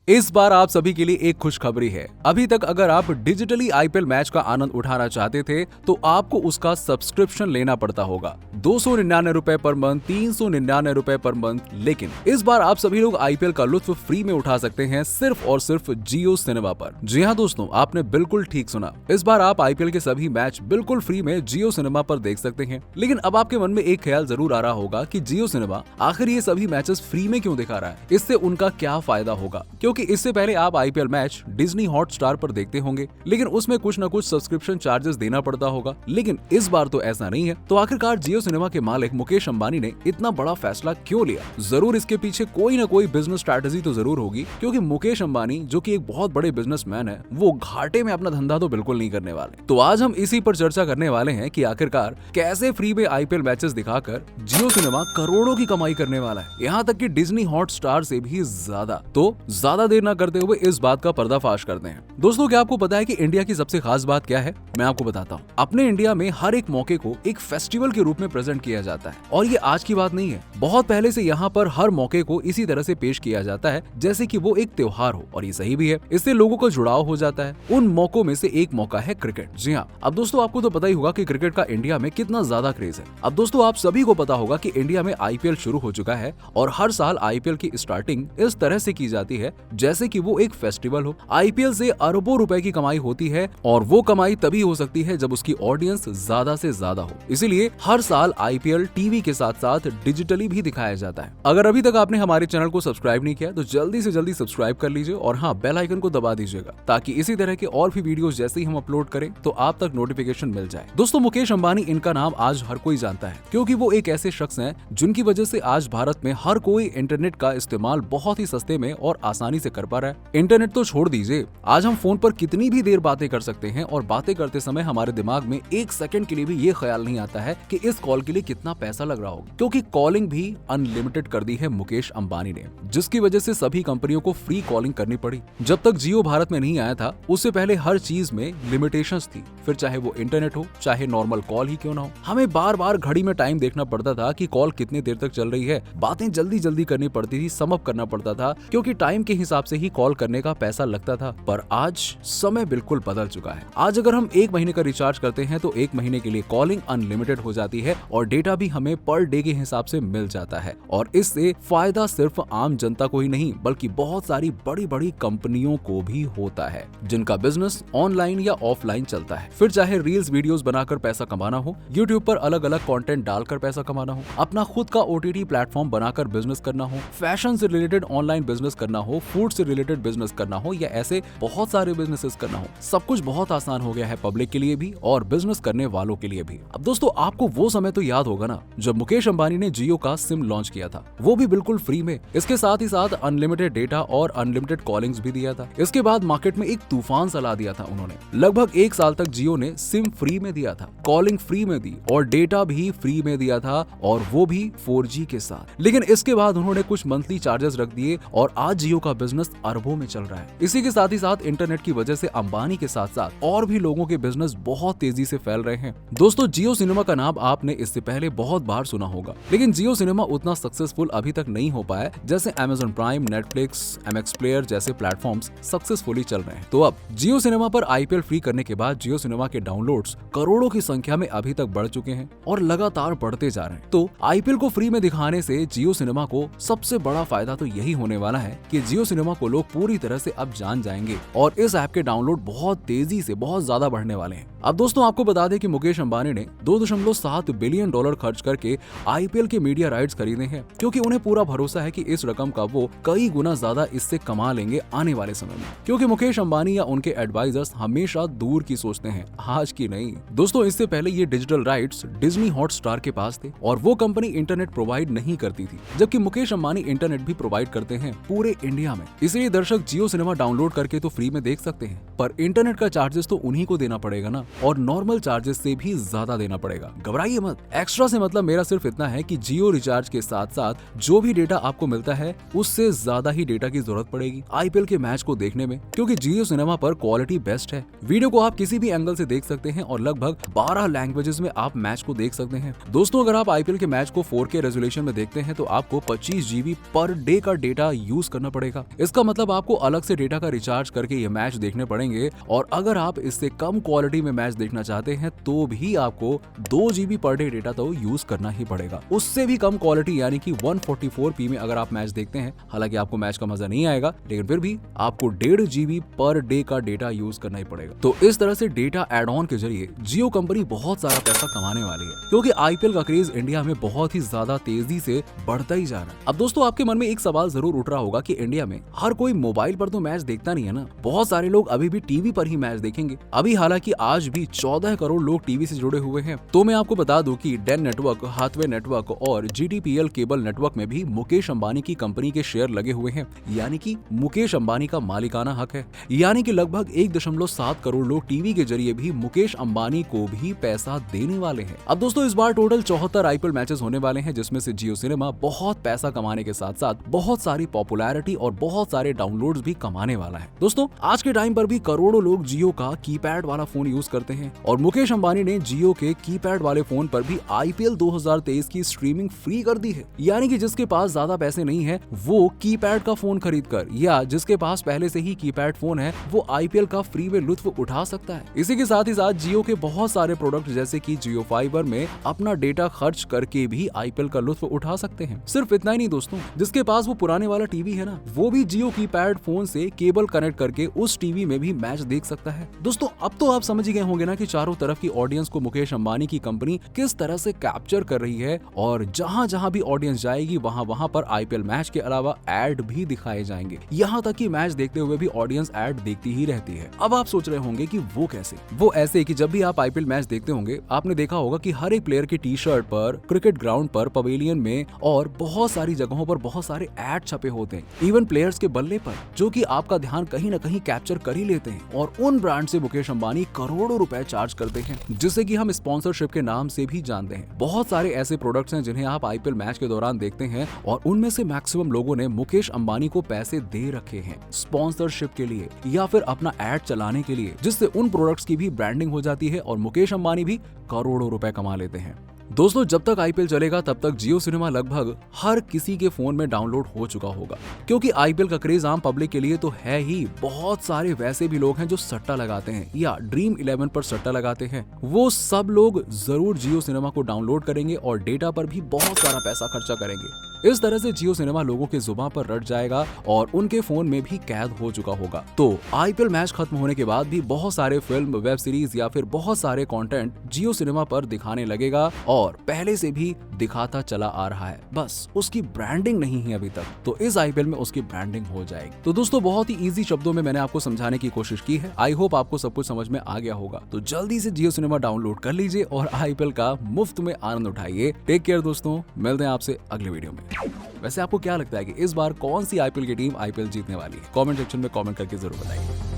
इस बार आप सभी के लिए एक खुशखबरी है। अभी तक अगर आप डिजिटली आईपीएल मैच का आनंद उठाना चाहते थे तो आपको उसका सब्सक्रिप्शन लेना पड़ता होगा। 299 रुपए पर मंथ, 399 रुपए पर मंथ। लेकिन इस बार आप सभी लोग आईपीएल का लुत्फ फ्री में उठा सकते हैं सिर्फ और सिर्फ जियो सिनेमा पर। जी हाँ दोस्तों, आपने बिल्कुल ठीक सुना। इस बार आप आईपीएल के सभी मैच बिल्कुल फ्री में जियो सिनेमा पर देख सकते हैं। लेकिन अब आपके मन में एक ख्याल जरूर आ रहा होगा कि जियो सिनेमा आखिर ये सभी मैचेस फ्री में क्यों दिखा रहा है, इससे उनका क्या फायदा होगा। क्योंकि इससे पहले आप आईपीएल मैच डिज्नी हॉटस्टार पर देखते होंगे, लेकिन उसमें कुछ न कुछ सब्सक्रिप्शन चार्जेस देना पड़ता होगा। लेकिन इस बार तो ऐसा नहीं है। तो आखिरकार जियो सिनेमा के मालिक मुकेश अंबानी ने इतना बड़ा फैसला क्यों लिया? जरूर इसके पीछे कोई न कोई बिजनेस स्ट्रैटेजी तो जरूर होगी, क्योंकि मुकेश अंबानी जो कि एक बहुत बड़े बिजनेसमैन है, वो घाटे में अपना धंधा तो बिल्कुल नहीं करने वाले। तो आज हम इसी पर चर्चा करने वाले हैं कि आखिरकार कैसे फ्री में आईपीएल मैचेस दिखाकर जियो सिनेमा करोड़ों की कमाई करने वाला है, यहाँ तक कि डिज्नी हॉटस्टार से भी ज्यादा। तो ज्यादा देर न करते हुए इस बात का पर्दाफाश करते हैं। दोस्तों, क्या आपको पता है कि इंडिया की सबसे खास बात क्या है? मैं आपको बताता हूँ। अपने इंडिया में हर एक मौके को एक फेस्टिवल के रूप में प्रेजेंट किया जाता है, और ये आज की बात नहीं है। बहुत पहले से यहाँ पर हर मौके को इसी तरह से पेश किया जाता है जैसे कि वो एक त्योहार हो, और ये सही भी है। इससे लोगों का जुड़ाव हो जाता है। उन मौकों में से एक मौका है क्रिकेट। जी हाँ, अब दोस्तों आपको तो पता ही होगा कि क्रिकेट का इंडिया में कितना ज्यादा क्रेज है। अब दोस्तों आप सभी को पता होगा कि इंडिया में आईपीएल शुरू हो चुका है, और हर साल आईपीएल की स्टार्टिंग इस तरह से की जाती है जैसे कि वो एक फेस्टिवल हो। आईपीएल से अरबों रुपए की कमाई होती है, और वो कमाई तभी हो सकती है जब उसकी ऑडियंस ज्यादा से ज्यादा हो। इसीलिए हर साल आईपीएल टीवी के साथ साथ डिजिटली भी दिखाया जाता है। अगर अभी तक आपने हमारे चैनल को सब्सक्राइब नहीं किया तो जल्दी से जल्दी सब्सक्राइब कर लीजिए, और हाँ, बेल आइकन को दबा दीजिएगा, ताकि इसी तरह के और भी वीडियोस जैसे ही हम अपलोड करें तो आप तक नोटिफिकेशन मिल जाए। दोस्तों, मुकेश अंबानी, इनका नाम आज हर कोई जानता है, क्योंकि वो एक ऐसे शख्स हैं जिनकी वजह से आज भारत में हर कोई इंटरनेट का इस्तेमाल बहुत ही सस्ते में और आसानी से कर पा रहा है। इंटरनेट तो छोड़ दीजिए, आज हम फोन पर कितनी भी देर बातें कर सकते हैं, और बातें करते समय हमारे दिमाग में एक सेकंड के लिए भी ये ख्याल नहीं आता है कि इस कॉल के लिए कितना पैसा लग रहा होगा, क्योंकि कॉलिंग भी अनलिमिटेड कर दी है मुकेश अंबानी ने, जिसकी वजह से सभी कंपनियों को फ्री कॉलिंग करनी पड़ी। जब तक जियो भारत में नहीं आया था, उससे पहले हर चीज में लिमिटेशंस थी, फिर चाहे वो इंटरनेट हो, चाहे नॉर्मल कॉल ही क्यों ना हो। हमें बार बार घड़ी में टाइम देखना पड़ता था कि कॉल कितनी देर तक चल रही है, बातें जल्दी जल्दी करनी पड़ती थी, सम अप करना पड़ता था, क्योंकि टाइम के हिसाब से ही कॉल करने का पैसा लगता था। पर आज समय बिल्कुल बदल चुका है। आज अगर हम 1 महीने का रिचार्ज करते हैं तो 1 महीने के लिए कॉलिंग अनलिमिटेड हो जाती है, और डेटा भी हमें पर डे के हिसाब से मिल जाता है। और इससे फायदा सिर्फ आम जनता को ही नहीं, बल्कि बहुत सारी बड़ी बड़ी कंपनियों को भी होता है, जिनका बिजनेस ऑनलाइन या ऑफलाइन चलता है। फिर चाहे रील्स वीडियोस बनाकर पैसा कमाना हो, यूट्यूब पर अलग अलग कंटेंट डालकर पैसा कमाना हो, अपना खुद का ओटीटी प्लेटफॉर्म बनाकर बिजनेस करना हो, फैशन से रिलेटेड ऑनलाइन बिजनेस करना हो, फूड से रिलेटेड बिजनेस करना हो, या ऐसे बहुत सारे बिजनेसेस करना हो, सब कुछ बहुत आसान हो गया है पब्लिक के लिए भी और बिजनेस करने वालों के लिए भी। अब दोस्तों, आपको वो समय तो याद होगा ना जब मुकेश अंबानी ने जियो का सिम लॉन्च किया था, वो भी बिल्कुल फ्री में। इसके साथ ही साथ अनलिमिटेड डेटा और अनलिमिटेड कॉलिंग्स भी दिया था। इसके बाद मार्केट में एक तूफान चला दिया था उन्होंने। लगभग 1 साल तक जियो ने सिम फ्री में दिया था, कॉलिंग फ्री में दी, और डेटा भी फ्री में दिया था, और वो भी 4G के साथ। लेकिन इसके बाद उन्होंने कुछ मंथली चार्जेस रख दिए, और आज जियो का बिजनेस अरबों में चल रहा है। इसी के साथ ही साथ इंटरनेट की वजह से अंबानी के साथ साथ और भी लोगों के बिजनेस बहुत तेजी से फैल रहे हैं। दोस्तों, जियो सिनेमा का नाम आपने इससे पहले बहुत बार सुना होगा, लेकिन जियो सिनेमा उतना सक्सेसफुल अभी तक नहीं हो पाया जैसे Amazon prime, Netflix, MX player जैसे प्लेटफॉर्म्स सक्सेसफुली चल रहे हैं। तो अब जियो सिनेमा पर आईपीएल फ्री करने के बाद जियो सिनेमा के डाउनलोड्स करोड़ों की संख्या में अभी तक बढ़ चुके हैं, और लगातार बढ़ते जा रहे हैं। तो आईपीएल को फ्री में दिखाने से जियो सिनेमा को सबसे बड़ा फायदा तो यही होने वाला है कि जियो सिनेमा को लोग पूरी तरह से अब जान जाएंगे, और इस ऐप के डाउनलोड बहुत तेजी से बहुत ज्यादा बढ़ने वाले हैं। अब दोस्तों, आपको बता दें कि मुकेश अंबानी ने $2.7 बिलियन खर्च करके आईपीएल के मीडिया राइट्स खरीदे हैं, क्योंकि उन्हें पूरा भरोसा है कि इस रकम का वो कई गुना ज्यादा इससे कमा लेंगे आने वाले समय में। क्योंकि मुकेश अंबानी या उनके एडवाइजर्स हमेशा दूर की सोचते हैं, आज की नहीं। दोस्तों, इससे पहले ये डिजिटल राइट्स डिज्नी हॉटस्टार के पास थे, और वो कंपनी इंटरनेट प्रोवाइड नहीं करती थी, जबकि मुकेश अंबानी इंटरनेट भी प्रोवाइड करते हैं पूरे इंडिया में। इसलिए दर्शक जियो सिनेमा डाउनलोड करके तो फ्री में देख सकते हैं, पर इंटरनेट का चार्जेस तो उन्हीं को देना पड़ेगा ना, और नॉर्मल चार्जेस से भी ज्यादा देना पड़ेगा। घबराइए मत। एक्स्ट्रा से मतलब मेरा सिर्फ इतना है कि जियो रिचार्ज के साथ साथ जो भी डेटा आपको मिलता है, उससे ज्यादा ही डेटा की जरूरत पड़ेगी आईपीएल के मैच को देखने में, क्योंकि जियो सिनेमा पर क्वालिटी बेस्ट है। वीडियो को आप किसी भी एंगल से देख सकते हैं, और लगभग 12 लैंग्वेजेस में आप मैच को देख सकते हैं। दोस्तों, अगर आप आईपीएल के मैच को 4K रेजोल्यूशन में देखते हैं तो आपको 25 GB पर डे का डेटा यूज करना पड़ेगा। इसका मतलब आपको अलग से डेटा का रिचार्ज करके ये मैच देखने पड़ेंगे, और अगर आप इससे कम क्वालिटी में मैच देखना चाहते हैं तो भी आपको 2 GB पर डे डेटा तो यूज करना ही पड़ेगा। उससे भी कम क्वालिटी यानी कि 144p में अगर आप मैच देखते हैं, हालांकि आपको मैच का मजा नहीं आएगा, लेकिन फिर भी आपको 1.5 GB पर डे का डेटा यूज करना ही पड़ेगा। तो इस तरह से डेटा एड ऑन के जरिए जियो कंपनी बहुत सारा पैसा कमाने वाली है, क्योंकि आईपीएल का क्रेज इंडिया में बहुत ही ज्यादा तेजी से बढ़ता ही जा रहा है। अब दोस्तों, आपके मन में एक सवाल जरूर उठ रहा होगा कि इंडिया में हर कोई मोबाइल पर तो मैच देखता नहीं है ना, बहुत सारे लोग अभी भी टीवी पर ही मैच देखेंगे। अभी हालांकि आज भी 14 करोड़ लोग टीवी से जुड़े हुए हैं। तो मैं आपको बता दूं कि डेन नेटवर्क, हाथवे नेटवर्क और जीटीपीएल केबल नेटवर्क में भी मुकेश अंबानी की कंपनी के शेयर लगे हुए हैं, यानी कि मुकेश अंबानी का मालिकाना हक है। यानी कि लगभग 1.7 करोड़ लोग टीवी के जरिए भी मुकेश अंबानी को भी पैसा देने वाले हैं। अब दोस्तों, इस बार टोटल 74 आईपीएल मैचेस होने वाले हैं, जिसमें से जियो सिनेमा बहुत पैसा कमाने के साथ साथ बहुत सारी पॉपुलैरिटी और बहुत सारे डाउनलोड्स भी कमाने वाला है। दोस्तों, आज के टाइम पर भी करोड़ों लोग जियो का कीपैड वाला फोन यूज करते हैं, और मुकेश अंबानी ने जियो के कीपैड वाले फोन पर भी आईपीएल 2023 की स्ट्रीमिंग फ्री कर दी है। यानी कि जिसके पास ज्यादा पैसे नहीं है वो कीपैड का फोन खरीद कर, या जिसके पास पहले से ही कीपैड फोन है, वो आईपीएल का फ्री में लुत्फ उठा सकता है। इसी के साथ ही साथ जियो के बहुत सारे प्रोडक्ट जैसे कि जियो फाइबर में अपना डेटा खर्च करके भी आईपीएल का लुत्फ उठा सकते हैं। सिर्फ इतना ही नहीं दोस्तों, जिसके पास वो पुराने वाला टीवी है ना, वो भी जियो कीपैड फोन से केबल कनेक्ट करके उस टीवी में भी मैच देख सकता है। दोस्तों, अब तो आप समझ ही गए होंगे ना कि चारों तरफ की ऑडियंस को मुकेश अंबानी की कंपनी किस तरह से कैप्चर कर रही है, और जहां जहां भी ऑडियंस जाएगी वहां वहां पर आईपीएल मैच के अलावा एड भी दिखाए जाएंगे। यहां तक कि मैच देखते हुए भी ऑडियंस एड देखती ही रहती है। अब आप सोच रहे होंगे कि वो कैसे? वो ऐसे कि जब भी आप आईपीएल मैच देखते होंगे, आपने देखा होगा कि हर एक प्लेयर की टी शर्ट पर, क्रिकेट ग्राउंड पर, पवेलियन में और बहुत सारी जगहों पर बहुत सारे एड छपे होते हैं, इवन प्लेयर्स के बल्ले पर, जो कि आपका ध्यान कहीं ना कहीं कैप्चर कर ही लेते हैं। और उन ब्रांड से मुकेश अंबानी करोड़ों रुपए चार्ज करते हैं, जिसे कि हम स्पॉन्सरशिप के नाम से भी जानते हैं। बहुत सारे ऐसे प्रोडक्ट्स हैं जिन्हें आप आईपीएल मैच के दौरान देखते हैं, और उनमें से मैक्सिमम लोगों ने मुकेश अंबानी को पैसे दे रखे हैं स्पॉन्सरशिप के लिए या फिर अपना एड चलाने के लिए, जिससे उन प्रोडक्ट्स की भी ब्रांडिंग हो जाती है और मुकेश अंबानी भी करोड़ों रुपए कमा लेते हैं। दोस्तों, जब तक आईपीएल चलेगा तब तक जियो सिनेमा लगभग हर किसी के फोन में डाउनलोड हो चुका होगा, क्योंकि आईपीएल का क्रेज आम पब्लिक के लिए तो है ही। बहुत सारे वैसे भी लोग हैं जो सट्टा लगाते हैं या ड्रीम 11 पर सट्टा लगाते हैं। वो सब लोग जरूर जियो सिनेमा को डाउनलोड करेंगे और डेटा पर भी बहुत सारा पैसा खर्चा करेंगे। इस तरह से जियो सिनेमा लोगों के जुबान पर रट जाएगा और उनके फोन में भी कैद हो चुका होगा। तो आईपीएल मैच खत्म होने के बाद भी बहुत सारे फिल्म, वेब सीरीज या फिर बहुत सारे कंटेंट जियो सिनेमा पर दिखाने लगेगा, और पहले से भी दिखाता चला आ रहा है। बस उसकी ब्रांडिंग नहीं है अभी तक, तो इस आईपीएल में उसकी ब्रांडिंग हो जाएगी। तो दोस्तों, बहुत ही इजी शब्दों में मैंने आपको समझाने की कोशिश की है। आई होप आपको सब कुछ समझ में आ गया होगा। तो जल्दी से जियो सिनेमा डाउनलोड कर लीजिए और आईपीएल का मुफ्त में आनंद उठाइए। टेक केयर दोस्तों, मिलते हैं आपसे अगले वीडियो में। वैसे आपको क्या लगता है कि इस बार कौन सी आईपीएल की टीम आईपीएल जीतने वाली है? कमेंट सेक्शन में कमेंट करके जरूर बताइए।